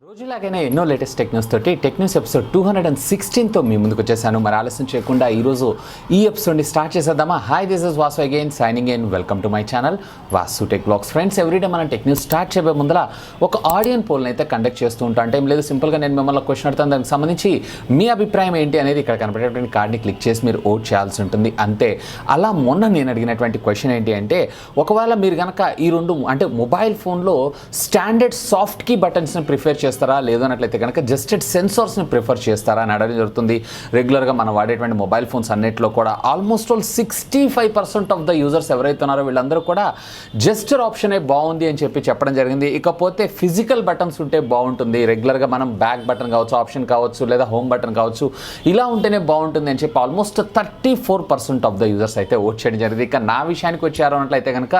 రోజులాగానే ఎన్నో లేటెస్ట్ టెక్న్యూస్ తోటి టెక్న్యూస్ ఎపిసోడ్ 216తో మీ ముందుకు వచ్చేసాను. మరి ఆలస్యం చేయకుండా ఈరోజు ఈ ఎపిసోడ్ని స్టార్ట్ చేసేద్దామా. Hi, this is Vasu again signing in. Welcome to my channel VaasuTechVlogs. Friends, everyday మనం టెక్న్యూస్ స్టార్ట్ చేయబోయే ముందర ఒక ఆడియన్ పోల్ని అయితే కండక్ట్ చేస్తూ ఉంటాం. అంటే ఏం లేదు, సింపుల్గా నేను మిమ్మల్ని క్వశ్చన్ అడుగుతాను, దానికి సంబంధించి మీ అభిప్రాయం ఏంటి అనేది ఇక్కడ కనపడేటువంటి కార్డ్ని క్లిక్ చేసి మీరు ఓట్ చేయాల్సి ఉంటుంది అంతే. అలా మొన్న నేను అడిగినటువంటి క్వశ్చన్ ఏంటి అంటే, ఒకవేళ మీరు కనుక ఈ రెండు అంటే మొబైల్ ఫోన్లో స్టాండర్డ్ సాఫ్ట్ కీ బటన్స్ని ప్రిఫర్ చేస్తారా, లేదు అన్నట్లయితే కనుక జస్టెడ్ సెన్సార్స్ని ప్రిఫర్ చేస్తారా అని అడగడం జరుగుతుంది. రెగ్యులర్గా మనం వాడేటువంటి మొబైల్ ఫోన్స్ అన్నింటిలో కూడా almost all 65% of the users ఎవరైతే ఉన్నారో వీళ్ళందరూ కూడా జెస్చర్ ఆప్షనే బాగుంది అని చెప్పడం జరిగింది. ఇకపోతే ఫిజికల్ బటన్స్ ఉంటే బాగుంటుంది, రెగ్యులర్గా మనం బ్యాక్ బటన్ కావచ్చు, ఆప్షన్ కావచ్చు, లేదా హోమ్ బటన్ కావచ్చు, ఇలా ఉంటేనే బాగుంటుంది అని చెప్పి ఆల్మోస్ట్ 34% ఆఫ్ ద యూజర్స్ అయితే ఓట్ చేయడం జరిగింది. ఇక నా విషయానికి వచ్చారు అన్నట్లయితే కనుక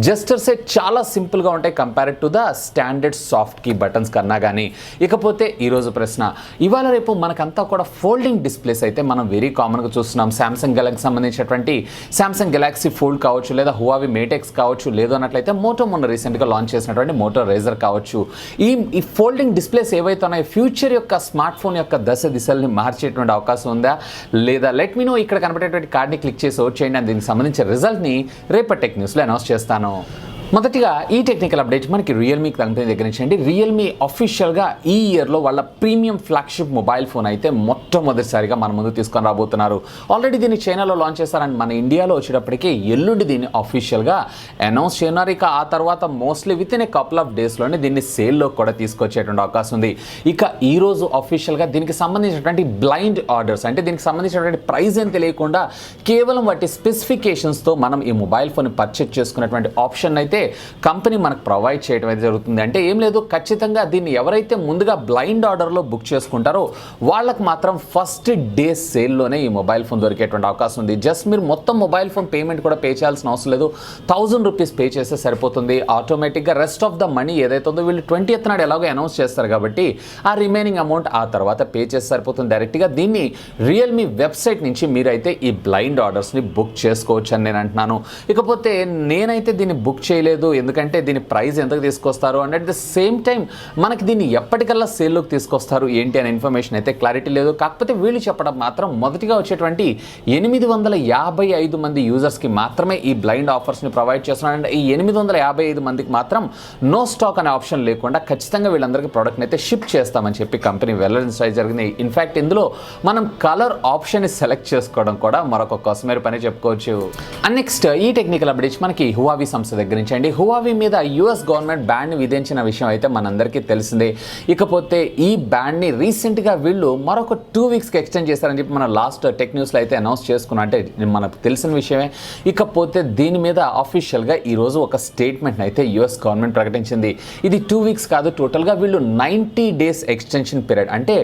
జెస్చర్సే చాలా సింపుల్గా ఉంటాయి compared to the standard soft key buttons కన్నా కానీ. ఇకపోతే ఈరోజు ప్రశ్న, ఇవాళ రేపు మనకంతా కూడా ఫోల్డింగ్ డిస్ప్లేస్ అయితే మనం వెరీ కామన్గా చూస్తున్నాం. శాంసంగ్ గెలాక్సీ సంబంధించినటువంటి శాంసంగ్ గెలాక్సీ ఫోల్డ్ కావచ్చు, లేదా హువావి మేటెక్స్ కావచ్చు, లేదు అన్నట్లయితే మోటో మొన్న రీసెంట్గా లాంచ్ చేసినటువంటి మోటో రేజర్ కావచ్చు. ఈ ఫోల్డింగ్ డిస్ప్లేస్ ఏవైతే ఉన్నాయో ఫ్యూచర్ యొక్క స్మార్ట్ ఫోన్ యొక్క దిశల్ని మార్చేటువంటి అవకాశం ఉందా లేదా? Let me know. ఇక్కడ కనబడేటువంటి కార్డ్ని క్లిక్ చేసి ఓట్ చేయండి, అని దీనికి సంబంధించిన రిజల్ట్ని రేపటి టెక్ న్యూస్లో అనౌన్స్ చేస్తాను. మొదటిగా ఈ టెక్నికల్ అప్డేట్ మనకి రియల్మీ కంపెనీ దగ్గర నుంచి అండి. రియల్మీ అఫీషియల్గా ఈ ఇయర్లో వాళ్ళ ప్రీమియం ఫ్లాగ్షిప్ మొబైల్ ఫోన్ అయితే మొట్టమొదటిసారిగా మన ముందు తీసుకొని రాబోతున్నారు. ఆల్రెడీ దీన్ని చైనాలో లాంచ్ చేస్తారని మన ఇండియాలో వచ్చేటప్పటికి ఎల్లుండి దీన్ని అఫీషియల్గా అనౌన్స్ చేయనున్నారు. ఇక ఆ తర్వాత mostly with in a couple of డేస్లోనే దీన్ని సేల్లో కూడా తీసుకొచ్చేటువంటి అవకాశం ఉంది. ఇక ఈరోజు అఫీషియల్గా దీనికి సంబంధించినటువంటి బ్లైండ్ ఆర్డర్స్, అంటే దీనికి సంబంధించినటువంటి ప్రైస్ ఏం తెలియకుండా కేవలం వాటి స్పెసిఫికేషన్స్తో మనం ఈ మొబైల్ ఫోన్ పర్చేజ్ చేసుకున్నటువంటి ఆప్షన్ అయితే కంపెనీ మనకు ప్రొవైడ్ చేయడం అయితే జరుగుతుంది. అంటే ఏం లేదు, ఖచ్చితంగా దీన్ని ఎవరైతే ముందుగా బ్లైండ్ ఆర్డర్లో బుక్ చేసుకుంటారో వాళ్ళకి మాత్రం ఫస్ట్ డే సేల్లోనే ఈ మొబైల్ ఫోన్ దొరికేటువంటి అవకాశం ఉంది. జస్ట్ మీరు మొత్తం మొబైల్ ఫోన్ పేమెంట్ కూడా పే చేయాల్సిన అవసరం లేదు. 1000 రూపీస్ పే చేస్తే సరిపోతుంది. ఆటోమేటిక్గా రెస్ట్ ఆఫ్ ద మనీ ఏదైతే ఉందో వీళ్ళు 20th నాడు ఎలాగో అనౌన్స్ చేస్తారు కాబట్టి ఆ రిమైనింగ్ అమౌంట్ ఆ తర్వాత పే చేస్తే సరిపోతుంది. డైరెక్ట్గా దీన్ని రియల్మీ వెబ్సైట్ నుంచి మీరైతే ఈ బ్లైండ్ ఆర్డర్స్ని బుక్ చేసుకోవచ్చు అని నేను అంటున్నాను. ఇకపోతే నేనైతే దీన్ని బుక్ చేయలేదు, ఎందుకంటే దీని ప్రైస్ ఎంతకు తీసుకొస్తారు and at the same time మనకి దీన్ని ఎప్పటికల్లా సేల్లోకి తీసుకొస్తారు ఏంటి అనే ఇన్ఫర్మేషన్ అయితే క్లారిటీ లేదు. కాకపోతే వీళ్ళు చెప్పడం మాత్రం మొదటిగా వచ్చేటువంటి 855 మంది యూజర్స్కి మాత్రమే ఈ బ్లైండ్ ఆఫర్స్ని ప్రొవైడ్ చేస్తున్నారు. అండ్ ఈ 855 మందికి మాత్రం నో స్టాక్ అనే ఆప్షన్ లేకుండా ఖచ్చితంగా వీళ్ళందరికీ ప్రోడక్ట్ని అయితే షిప్ చేస్తామని చెప్పి కంపెనీ వెల్లడించడం జరిగింది. ఇన్ఫ్యాక్ట్ ఇందులో మనం కలర్ ఆప్షన్ని సెలెక్ట్ చేసుకోవడం కూడా మరొక కోసమేరు పని చెప్పుకోవచ్చు. అండ్ నెక్స్ట్ ఈ టెక్నికల్ అప్డేట్స్ మనకి హువావి సంస్థ దగ్గర నుంచి అండి. హువావి మీద యుఎస్ గవర్నమెంట్ బ్యాన్ని విధించిన విషయం అయితే మనందరికీ తెలిసిందే. ఇకపోతే ఈ బ్యాన్ని రీసెంట్గా వీళ్ళు మరొక 2 వీక్స్కి ఎక్స్టెండ్ చేస్తారని చెప్పి మన లాస్ట్ టెక్ న్యూస్లో అయితే అనౌన్స్ చేసుకున్నాం, అంటే మనకు తెలిసిన విషయమే. ఇకపోతే దీని మీద అఫీషియల్గా ఈరోజు ఒక స్టేట్మెంట్ అయితే యుఎస్ గవర్నమెంట్ ప్రకటించింది. ఇది 2 వీక్స్ కాదు, టోటల్గా వీళ్ళు 90 డేస్ ఎక్స్టెన్షన్ పీరియడ్, అంటే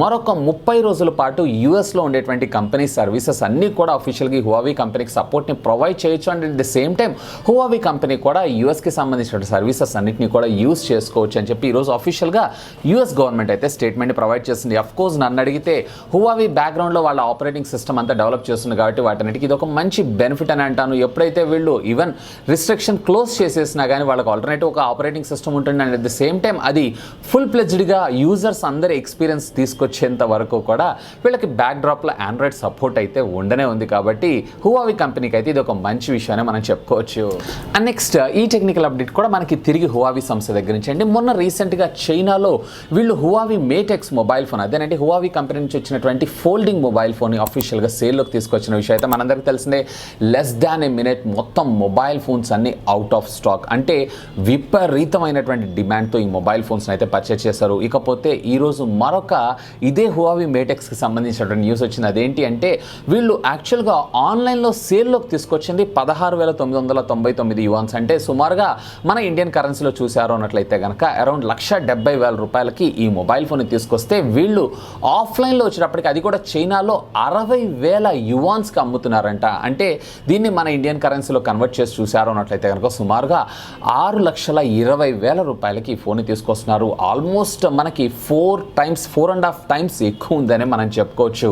మరొక 30 రోజుల పాటు యుఎస్లో ఉండేటువంటి కంపెనీ సర్వీసెస్ అన్నీ కూడా అఫీషియల్గా హువావి కంపెనీకి సపోర్ట్ని ప్రొవైడ్ చేయొచ్చు. And at the same time హువావి company కూడా యూఎస్కి సంబంధించిన సర్వీసెస్ అన్నింటినీ కూడా యూజ్ చేసుకోవచ్చు అని చెప్పి ఈరోజు అఫీషియల్గా యూఎస్ గవర్నమెంట్ అయితే స్టేట్మెంట్ ప్రొవైడ్ చేసింది. అఫ్కోర్స్ నన్ను అడిగితే హువావి బ్యాక్గ్రౌండ్లో వాళ్ళ ఆపరేటింగ్ సిస్టమ్ అంతా డెవలప్ చేస్తుంది కాబట్టి వాటన్నిటికీ ఇది ఒక మంచి బెనిఫిట్ అని అంటాను. ఎప్పుడైతే వీళ్ళు ఈవెన్ రిస్ట్రిక్షన్ క్లోజ్ చేసేసినా కానీ వాళ్ళకి ఆల్టర్నేటివ్ ఒక ఆపరేటింగ్ సిస్టమ్ ఉంటుంది. And at the same time అది ఫుల్ ప్లెజ్డ్గా యూజర్స్ అందరి ఎక్స్పీరియన్స్ తీసుకొచ్చేంత వరకు కూడా వీళ్ళకి బ్యాక్ డ్రాప్లో ఆండ్రాయిడ్ సపోర్ట్ అయితే ఉండనే ఉంది. కాబట్టి హువావి కంపెనీకి అయితే ఇది ఒక మంచి విషయాన్ని మనం చెప్పుకోవచ్చు. అండ్ నెక్స్ట్ ఈ టెక్నికల్ అప్డేట్ కూడా మనకి తిరిగి హువావి సంస్థ దగ్గర నుంచి అండి. మొన్న రీసెంట్గా చైనాలో వీళ్ళు హువావి మేటెక్స్ మొబైల్ ఫోన్, అదేనంటే హువావి కంపెనీ నుంచి వచ్చినటువంటి ఫోల్డింగ్ మొబైల్ ఫోన్ అఫీషియల్గా సేల్లోకి తీసుకొచ్చిన విషయం అయితే మనందరికీ తెలిసిందే. లెస్ దాన్ ఏ మినిట్ మొత్తం మొబైల్ ఫోన్స్ అన్ని అవుట్ ఆఫ్ స్టాక్, అంటే విపరీతమైనటువంటి డిమాండ్తో ఈ మొబైల్ ఫోన్స్ని అయితే పర్చేస్ చేశారు. ఇకపోతే ఈరోజు మరొక ఇదే హువావి మేటెక్స్కి సంబంధించినటువంటి న్యూస్ వచ్చింది. అదేంటి అంటే వీళ్ళు యాక్చువల్గా ఆన్లైన్లో సేల్లోకి తీసుకొచ్చింది 16,999 యువాన్స్, అంటే సుమారుగా మన ఇండియన్ కరెన్సీలో చూసారు అన్నట్లయితే కనుక అరౌండ్ 1,70,000 రూపాయలకి ఈ మొబైల్ ఫోన్ తీసుకొస్తే వీళ్ళు ఆఫ్లైన్లో వచ్చేటప్పటికి అది కూడా చైనాలో 60,000 యువాన్స్కి అమ్ముతున్నారంట. అంటే దీన్ని మన ఇండియన్ కరెన్సీలో కన్వర్ట్ చేసి చూసారు అన్నట్లయితే కనుక సుమారుగా 6,20,000 రూపాయలకి ఈ ఫోన్ తీసుకొస్తున్నారు. ఆల్మోస్ట్ మనకి 4.5 టైమ్స్ ఎక్కువ ఉందని మనం చెప్పుకోవచ్చు.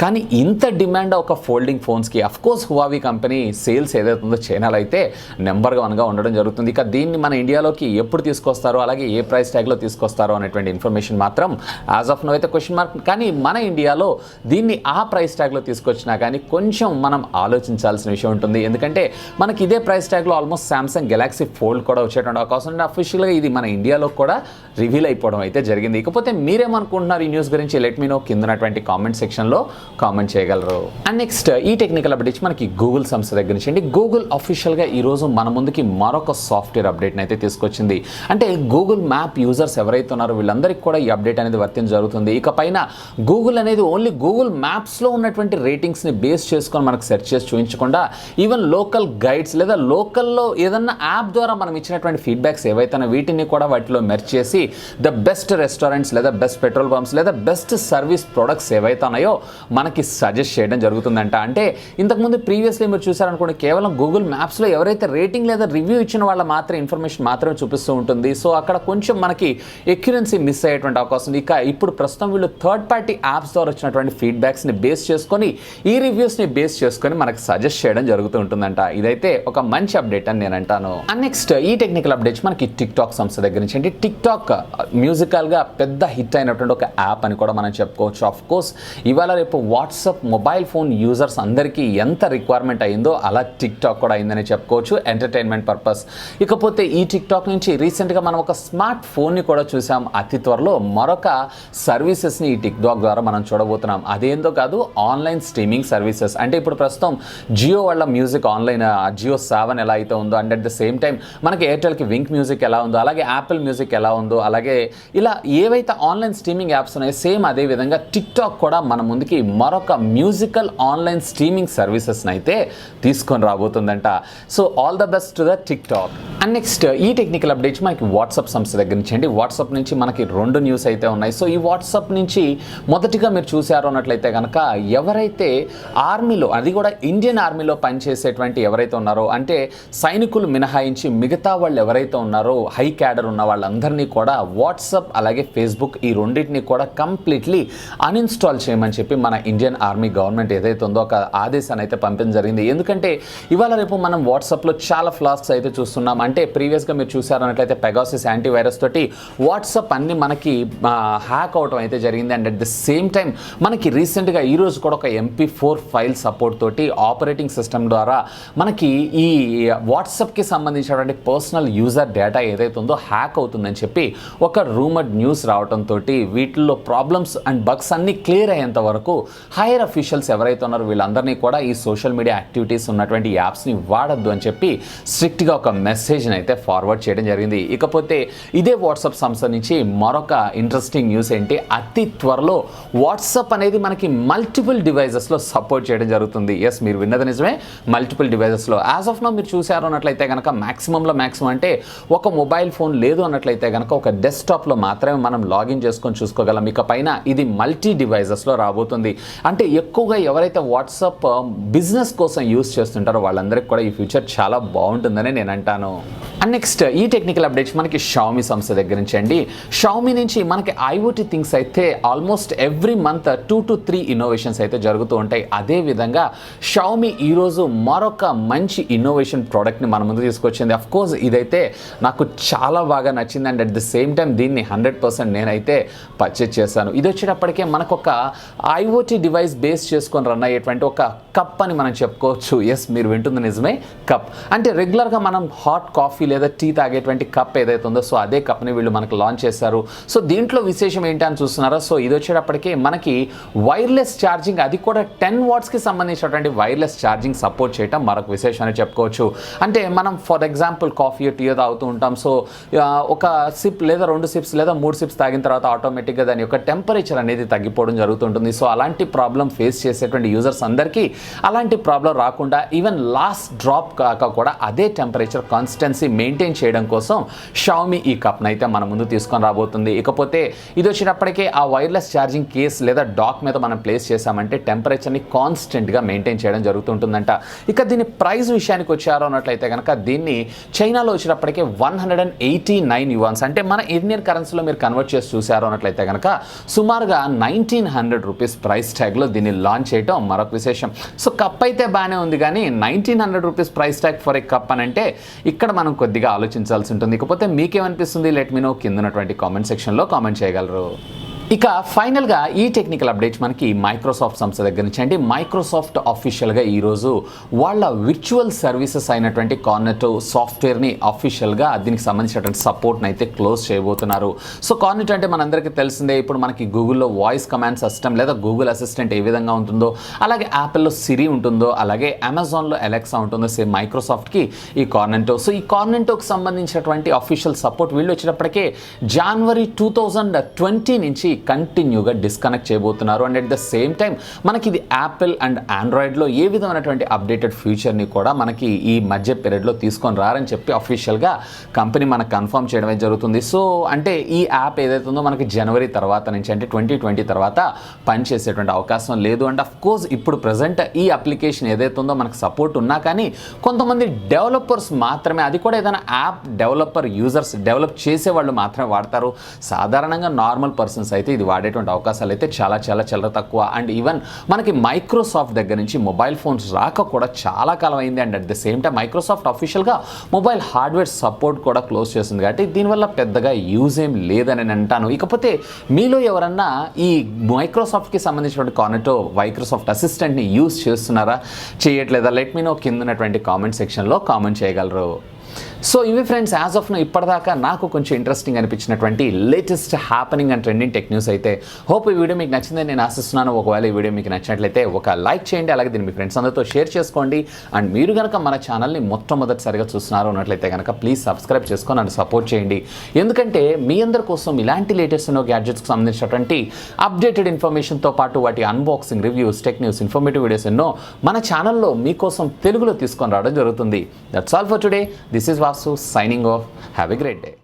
కానీ ఇంత డిమాండ్ ఒక ఫోల్డింగ్ ఫోన్స్కి అఫ్కోర్స్ హువావి కంపెనీ సేల్స్ ఏదైతే ఉందో చైనాలో అయితే నెంబర్గా వన్గా ఉండడం జరుగుతుంది. ఇక దీన్ని మన ఇండియాలోకి ఎప్పుడు తీసుకొస్తారో, అలాగే ఏ ప్రైస్ ట్యాగ్లో తీసుకొస్తారో అనేటువంటి ఇన్ఫర్మేషన్ మాత్రం యాజ్ ఆఫ్ నో అయితే క్వశ్చన్ మార్క్. కానీ మన ఇండియాలో దీన్ని ఆ ప్రైస్ ట్యాగ్లో తీసుకొచ్చినా కానీ కొంచెం మనం ఆలోచించాల్సిన విషయం ఉంటుంది. ఎందుకంటే మనకి ఇదే ప్రైస్ ట్యాగ్లో ఆల్మోస్ట్ సామ్సంగ్ గెలాక్సీ ఫోల్డ్ కూడా వచ్చేటువంటి అవకాశం ఉంది. అఫీషియల్గా ఇది మన ఇండియాలో కూడా రివీల్ అయిపోవడం అయితే జరిగింది. ఇకపోతే మీరేమనుకుంటున్నారు ఈ న్యూస్ గురించి? లెట్ మీ నో కింద ఉన్నటువంటి కామెంట్ సెక్షన్లో కామెంట్ చేయగలరు. అండ్ నెక్స్ట్ ఈ టెక్నికల్ అప్డేట్స్ మనకి గూగుల్ సంస్థ దగ్గర నుంచి అండి. గూగుల్ అఫీషియల్గా ఈరోజు మన ముందుకి మరొక సాఫ్ట్వేర్ అప్డేట్ని అయితే తీసుకొచ్చింది. అంటే గూగుల్ మ్యాప్ యూజర్స్ ఎవరైతే ఉన్నారో వీళ్ళందరికీ కూడా ఈ అప్డేట్ అనేది వర్తించ జరుగుతుంది. ఇక పైన గూగుల్ అనేది ఓన్లీ గూగుల్ మ్యాప్స్లో ఉన్నటువంటి రేటింగ్స్ని బేస్ చేసుకొని మనకు సెర్చ్ చేసి చూపించకుండా ఈవెన్ లోకల్ గైడ్స్ లేదా లోకల్లో ఏదన్నా యాప్ ద్వారా మనం ఇచ్చినటువంటి ఫీడ్బ్యాక్స్ ఏవైతే వీటిని కూడా వాటిలో మెర్చ్ చేసి ద బెస్ట్ రెస్టారెంట్స్ లేదా బెస్ట్ పెట్రోల్ పంప్స్ లేదా బెస్ట్ సర్వీస్ ప్రొడక్ట్స్ ఏవైతే ఉన్నాయో మనకి సజెస్ట్ చేయడం జరుగుతుందంట. అంటే ఇంతకుముందు ప్రీవియస్లీ మీరు చూసారనుకోండి, కేవలం గూగుల్ మ్యాప్స్లో ఎవరైతే రేటింగ్ లేదా రివ్యూ ఇచ్చిన వాళ్ళ ఇన్ఫర్మేషన్ మాత్రమే చూపిస్తూ ఉంటుంది. సో అక్కడ కొంచెం మనకి ఎక్యురెన్సీ మిస్ అయ్యేటువంటి అవకాశం ఉంది. ఇక ఇప్పుడు ప్రస్తుతం వీళ్ళు థర్డ్ పార్టీ యాప్స్ ద్వారా వచ్చినటువంటి ఫీడ్బ్యాక్స్ని బేస్ చేసుకొని ఈ రివ్యూస్ని బేస్ చేసుకొని మనకి సజెస్ట్ చేయడం జరుగుతూ ఉంటుందంట. ఇదైతే ఒక మంచి అప్డేట్ అని నేను అంటాను. అండ్ నెక్స్ట్ ఈ టెక్నికల్ అప్డేట్స్ మనకి టిక్టాక్ సంస్థ దగ్గర నుంచి అండి. టిక్టాక్ మ్యూజికల్గా పెద్ద హిట్ అయినటువంటి ఒక యాప్ అని కూడా మనం చెప్పుకోవచ్చు. ఆఫ్ కోర్స్ ఇవాళ రేపు వాట్సాప్ మొబైల్ ఫోన్ యూజర్స్ అందరికీ ఎంత రిక్వైర్మెంట్ అయిందో అలా టిక్టాక్ కూడా అయిందని చెప్పుకోవచ్చు, ఎంటర్టైన్మెంట్ పర్పస్. ఇకపోతే ఈ టిక్టాక్ నుంచి రీసెంట్గా మనం ఒక స్మార్ట్ ఫోన్ని కూడా చూసాం. అతి త్వరలో మరొక సర్వీసెస్ని ఈ టిక్టాక్ ద్వారా మనం చూడబోతున్నాం. అదేందో కాదు, ఆన్లైన్ స్ట్రీమింగ్ సర్వీసెస్. అంటే ఇప్పుడు ప్రస్తుతం జియో వాళ్ళ మ్యూజిక్ ఆన్లైన్ జియో 7 ఎలా అయితే ఉందో, and at the same time మనకి ఎయిర్టెల్కి వింక్ మ్యూజిక్ ఎలా ఉందో, అలాగే యాపిల్ మ్యూజిక్ ఎలా ఉందో, అలాగే ఇలా ఏవైతే ఆన్లైన్ స్ట్రీమింగ్ యాప్స్ ఉన్నాయో సేమ్ అదే విధంగా టిక్టాక్ కూడా మన ముందుకి మరొక మ్యూజికల్ ఆన్లైన్ స్ట్రీమింగ్ సర్వీసెస్ని అయితే తీసుకొని రాబోతుందంట. So all the best to the TikTok. And next ఈ టెక్నికల్ అప్డేట్స్ మనకి వాట్సాప్ సంస్థ దగ్గర నుంచి అండి. వాట్సాప్ నుంచి మనకి 2 న్యూస్ అయితే ఉన్నాయి. సో ఈ వాట్సాప్ నుంచి మొదటిగా మీరు చూసారు అన్నట్లయితే కనుక ఎవరైతే ఆర్మీలో, అది కూడా ఇండియన్ ఆర్మీలో పనిచేసేటువంటి ఎవరైతే ఉన్నారో, అంటే సైనికులు మినహాయించి మిగతా వాళ్ళు ఎవరైతే ఉన్నారో హై క్యాడర్ ఉన్న వాళ్ళందరినీ కూడా వాట్సాప్ అలాగే ఫేస్బుక్ ఈ రెండింటిని కూడా కంప్లీట్లీ అన్ఇన్స్టాల్ చేయమని చెప్పి మన ఇండియన్ ఆర్మీ గవర్నమెంట్ ఏదైతే ఉందో ఒక ఆదేశాన్ని అయితే పంపించడం జరిగింది. ఎందుకంటే ఇవాళ రేపు మనం వాట్సాప్లో చాలా ఫ్లాగ్స్ అయితే చూస్తున్నాం. అంటే ప్రీవియస్గా మీరు చూసారన్నట్లయితే పెగాసిస్ యాంటీవైరస్ తోటి వాట్సాప్ అన్ని మనకి హ్యాక్ అవడం అయితే జరిగింది. And at the same time మనకి రీసెంట్గా ఈరోజు కూడా ఒక MP4 ఫైల్ సపోర్ట్ తోటి ఆపరేటింగ్ సిస్టమ్ ద్వారా మనకి ఈ వాట్సాప్కి సంబంధించినటువంటి పర్సనల్ యూజర్ డేటా ఏదైతే ఉందో హ్యాక్ అవుతుందని చెప్పి ఒక రూమర్డ్ న్యూస్ రావడంతో వీటిల్లో ప్రాబ్లమ్స్ అండ్ బగ్స్ అన్నీ క్లియర్ అయ్యేంత వరకు హైయర్ అఫీషియల్స్ ఎవరైతే ఉన్నారో వీళ్ళందరినీ కూడా ఈ సోషల్ మీడియా యాక్టివిటీస్ ఉన్నటువంటి యాప్స్ని వాడద్దు అని చెప్పి స్ట్రిక్ట్గా ఒక మెసేజ్ని అయితే ఫార్వర్డ్ చేయడం జరిగింది. ఇకపోతే ఇదే వాట్సాప్ సంస్థ నుంచి మరొక ఇంట్రెస్టింగ్ న్యూస్ ఏంటి, అతి త్వరలో వాట్సాప్ అనేది మనకి మల్టిపుల్ డివైజెస్లో సపోర్ట్ చేయడం జరుగుతుంది. ఎస్, మీరు విన్నది నిజమే, మల్టిపుల్ డివైజెస్లో. యాజ్ ఆఫ్ నో మీరు చూసారు అన్నట్లయితే కనుక మ్యాక్సిమం అంటే ఒక మొబైల్ ఫోన్ లేదు అన్నట్లయితే కనుక ఒక డెస్క్టాప్లో మాత్రమే మనం లాగిన్ చేసుకొని చూసుకోగలం. ఇక పైన ఇది మల్టీ డివైజెస్లో రాబోతుంది. అంటే ఎక్కువగా ఎవరైతే వాట్సాప్ బిజినెస్ కోసం యూస్ చేస్తుంటారో వాళ్ళందరికీ కూడా ఈ ఫ్యూచర్ చాలా బాగుంటుందని నేను అంటాను. అండ్ నెక్స్ట్ ఈ టెక్నికల్ అప్డేట్స్ మనకి షామీ సంస్థ దగ్గర నుంచి అండి. షామీ నుంచి మనకి IoT థింగ్స్ అయితే almost every month 2 to 3 innovations అయితే జరుగుతూ ఉంటాయి. అదేవిధంగా షామీ ఈరోజు మరొక మంచి ఇన్నోవేషన్ ప్రోడక్ట్ని మన ముందు తీసుకొచ్చింది. అఫ్ కోర్స్ ఇదైతే నాకు చాలా బాగా నచ్చింది. And at the same time దీన్ని 100% నేనైతే పర్చేజ్ చేశాను. ఇది వచ్చేటప్పటికే మనకు ఒక IoT డివైస్ బేస్ చేసుకొని రన్ అయ్యేటువంటి ఒక కప్ అని మనం చెప్పుకోవచ్చు. ఎస్, మీరు వింటుంది నిజమే, కప్. అంటే రెగ్యులర్గా మనం హాట్ కాఫీ లేదా టీ తాగేటువంటి కప్ ఏదైతే ఉందో సో అదే కప్ని వీళ్ళు మనకు లాంచ్ చేశారు. సో దీంట్లో విశేషం ఏంటి అని చూస్తున్నారా, సో ఇది వచ్చేటప్పటికే మనకి వైర్లెస్ ఛార్జింగ్, అది కూడా 10 వాట్స్కి సంబంధించినటువంటి వైర్లెస్ ఛార్జింగ్ సపోర్ట్ చేయడం మరొక విశేషం అని చెప్పుకోవచ్చు. అంటే మనం ఫర్ ఎగ్జాంపుల్ కాఫీ టీ తాగుతూ ఉంటాం. సో ఒక సిప్ లేదా 2 సిప్స్ లేదా 3 సిప్స్ తాగిన తర్వాత ఆటోమేటిక్గా దాని యొక్క టెంపరేచర్ అనేది తగ్గిపోవడం జరుగుతుంటుంది. సో అలాంటి ప్రాబ్లం ఫేస్ చేసేటువంటి యూజర్స్ అందరికీ అలాంటి ప్రాబ్లం రాకుండా ఈవెన్ లాస్ట్ డ్రాప్ కాక కూడా అదే టెంపరేచర్ కాన్స్టెన్సీ మెయింటైన్ చేయడం కోసం షామీ ఈ కప్ని అయితే మన ముందు తీసుకొని రాబోతుంది. ఇకపోతే ఇది వచ్చినప్పటికే ఆ వైర్లెస్ ఛార్జింగ్ కేస్ లేదా డాక్ మీద మనం ప్లేస్ చేసామంటే టెంపరేచర్ని కాన్స్టెంట్గా మెయింటైన్ చేయడం జరుగుతుంటుందంట. ఇక దీని ప్రైస్ విషయానికి వచ్చారో అన్నట్లయితే కనుక దీన్ని చైనాలో వచ్చినప్పటికే 189 యువాన్స్, అంటే మన ఇండియన్ కరెన్సీలో మీరు కన్వర్ట్ చేసి చూసారో అన్నట్లయితే కనుక సుమారుగా 1900 రూపీస్ ప్రైస్ ట్యాగ్లో దీన్ని లాంచ్ చేయడం మరొక విశేషం. సో కప్ అయితే బాగానే ఉంది, కానీ 1900 rupees price tag for a cup అని అంటే ఇక్కడ మనం కొద్దిగా ఆలోచించాల్సి ఉంటుంది. ఇకపోతే మీకేమనిపిస్తుంది? లెట్ మీ నో కింద ఉన్నటువంటి కామెంట్ సెక్షన్లో కామెంట్ చేయగలరు. ఇక ఫైనల్గా ఈ టెక్నికల్ అప్డేట్స్ మనకి మైక్రోసాఫ్ట్ సంస్థ దగ్గర నుంచి అండి. మైక్రోసాఫ్ట్ అఫీషియల్గా ఈరోజు వాళ్ళ విర్చువల్ సర్వీసెస్ అయినటువంటి కార్నెట్ సాఫ్ట్వేర్ని అఫీషియల్గా దీనికి సంబంధించినటువంటి సపోర్ట్ని అయితే క్లోజ్ చేయబోతున్నారు. సో కార్నెట్ అంటే మనందరికీ తెలిసిందే, ఇప్పుడు మనకి గూగుల్లో వాయిస్ కమాండ్ సిస్టమ్ లేదా గూగుల్ అసిస్టెంట్ ఏ విధంగా ఉంటుందో, అలాగే యాపిల్లో సిరి ఉంటుందో, అలాగే అమెజాన్లో అలెక్సా ఉంటుందో, సేమ్ మైక్రోసాఫ్ట్కి ఈ కార్నెంటో. సో ఈ కార్నెంటోకి సంబంధించినటువంటి అఫీషియల్ సపోర్ట్ వీళ్ళు వచ్చేటప్పటికే జనవరి 2020 నుంచి కంటిన్యూగా డిస్కనెక్ట్ చేయబోతున్నారు. And at the same time మనకి ఇది యాపిల్ అండ్ ఆండ్రాయిడ్లో ఏ విధమైనటువంటి అప్డేటెడ్ ఫ్యూచర్ని కూడా మనకి ఈ మధ్య పీరియడ్లో తీసుకొని రారని చెప్పి అఫీషియల్గా కంపెనీ మనకు కన్ఫర్మ్ చేయడమే జరుగుతుంది. సో అంటే ఈ యాప్ ఏదైతే ఉందో మనకి జనవరి తర్వాత నుంచి అంటే 2020 తర్వాత పనిచేసేటువంటి అవకాశం లేదు. అండ్ అఫ్ కోర్స్ ఇప్పుడు ప్రజెంట్ ఈ అప్లికేషన్ ఏదైతే ఉందో మనకు సపోర్ట్ ఉన్నా కానీ కొంతమంది డెవలపర్స్ మాత్రమే, అది కూడా ఏదైనా యాప్ యూజర్స్ డెవలప్ చేసే వాళ్ళు మాత్రమే వాడతారు. సాధారణంగా నార్మల్ పర్సన్స్ అయితే ఇది వాడేటువంటి అవకాశాలు అయితే చాలా తక్కువ. అండ్ ఈవెన్ మనకి మైక్రోసాఫ్ట్ దగ్గర నుంచి మొబైల్ ఫోన్స్ రాక కూడా చాలా కాలం అయింది. And at the same time Microsoft అఫీషియల్గా మొబైల్ హార్డ్వేర్ సపోర్ట్ కూడా క్లోజ్ చేస్తుంది కాబట్టి దీనివల్ల పెద్దగా యూజ్ ఏం లేదని నేను అంటాను. ఇకపోతే మీలో ఎవరన్నా ఈ మైక్రోసాఫ్ట్కి సంబంధించినటువంటి కార్నెట్ మైక్రోసాఫ్ట్ అసిస్టెంట్ని యూజ్ చేస్తున్నారా, చేయట్లేదా? లెట్ మీ నో కింద ఉన్నటువంటి కామెంట్ సెక్షన్లో కామెంట్ చేయగలరు. సో ఇవి ఫ్రెండ్స్, యాజ్ ఆఫ్ నో ఇప్పటిదాకా నాకు కొంచెం ఇంట్రెస్టింగ్ అనిపించినటువంటి latest happening and trending tech news అయితే. హోప్ ఈ వీడియో మీకు నచ్చిందని నేను ఆశిస్తున్నాను. ఒకవేళ ఈ వీడియో మీకు నచ్చినట్లయితే ఒక లైక్ చేయండి, అలాగే దీన్ని మీ ఫ్రెండ్స్ అందరితో షేర్ చేసుకోండి. అండ్ మీరు కనుక మన ఛానల్ని మొట్టమొదటిసారిగా చూస్తున్నారు ఉన్నట్లయితే కనుక ప్లీజ్ సబ్స్క్రైబ్ చేసుకొని నన్ను సపోర్ట్ చేయండి. ఎందుకంటే మీ అందరి కోసం ఇలాంటి లేటెస్ట్ గ్యాడ్జెట్స్కి సంబంధించినటువంటి అప్డేటెడ్ ఇన్ఫర్మేషన్తో పాటు వాటి unboxing, reviews, tech news, informative videos ఎన్నో మన ఛానల్లో మీకోసం తెలుగులో తీసుకొని రావడం జరుగుతుంది. That's all for today. This is Vasu signing off. Have a great day.